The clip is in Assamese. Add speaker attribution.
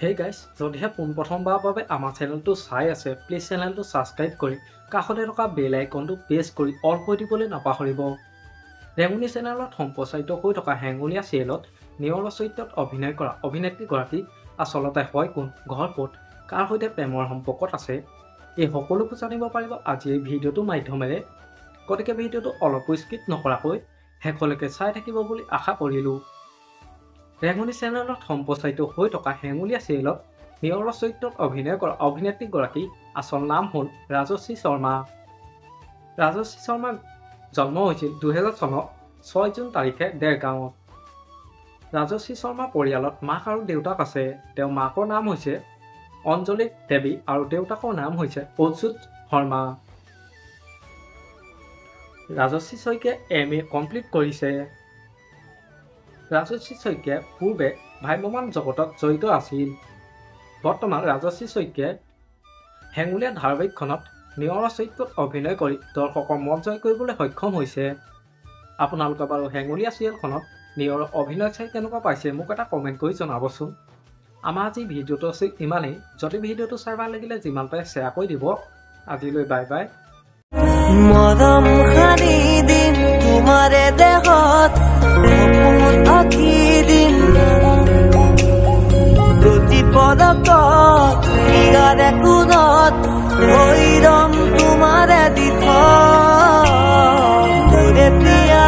Speaker 1: Hey guys, যদিহে পোনপ্ৰথমবাৰৰ বাবে আমাৰ চেনেলটো চাই আছে, প্লিজ চেনেলটো ছাবস্ক্ৰাইব কৰি কাষতে থকা বেল আইকনটো প্ৰেছ কৰি অল কৰি দিবলৈ নাপাহৰিব। ৰেঙুনী চেনেলত সম্প্ৰচাৰিত হৈ থকা হেঙুলীয়া চিৰিয়েলত নিয়ৰ চৰিত্ৰত অভিনয় কৰা অভিনেত্ৰীগৰাকী আচলতে হয় কোন, ঘৰ ক'ত, কাৰ সৈতে প্ৰেমৰ সম্পৰ্কত আছে, এই সকলোবোৰ জানিব পাৰিব আজিৰ এই ভিডিঅ'টোৰ মাধ্যমেৰে। গতিকে ভিডিঅ'টো অলপো স্কিপ নকৰাকৈ শেষলৈকে চাই থাকিব বুলি আশা কৰিলোঁ। ৰেঙুনী চেনেলত সম্প্ৰচাৰিত হৈ থকা হেঙুলীয়া চিৰিয়েলত নিয়ৰ চৰিত্ৰত অভিনয় কৰা অভিনেত্ৰীগৰাকী আচল নাম হ'ল ৰাজশ্ৰী শৰ্মা। ৰাজশ্ৰী শৰ্মাৰ জন্ম হৈছিল 2000 চনৰ 6 জুন তাৰিখে দেৰগাঁৱত। ৰাজশ্ৰী শৰ্মাৰ পৰিয়ালত মাক আৰু দেউতাক আছে। তেওঁৰ মাকৰ নাম হৈছে অঞ্জলি দেৱী আৰু দেউতাকৰ নাম হৈছে অচ্যুত শৰ্মা। ৰাজশ্ৰী শইকীয়াই MA কমপ্লিট কৰিছে। ৰাজশ্ৰী শইকীয়াই পূৰ্বে ভ্ৰাম্যমাণ জগতত জড়িত আছিল। বৰ্তমান ৰাজশ্ৰী শইকীয়াই হেঙুলীয়া ধাৰাবাহিকখনত নিয়ৰ চৰিত্ৰত অভিনয় কৰি দৰ্শকৰ মন জয় কৰিবলৈ সক্ষম হৈছে। আপোনালোকে বাৰু হেঙুলীয়া চিৰিয়েলখনত নিয়ৰৰ অভিনয় চাই কেনেকুৱা পাইছে মোক এটা কমেণ্ট কৰি জনাবচোন। আমাৰ আজি ভিডিঅ'টো আছিল ইমানেই। যদি ভিডিঅ'টো চাই ভাল লাগিলে যিমান পাৰে শ্বেয়াৰ কৰি দিব। আজিলৈ বাই বাই।
Speaker 2: মৰম সানি দিম তোমাৰে দেহত আঁকি দিম প্ৰতি পদকত ইয়াৰে কোণত ভৈৰম তোমাৰে দিথ প্ৰিয়া।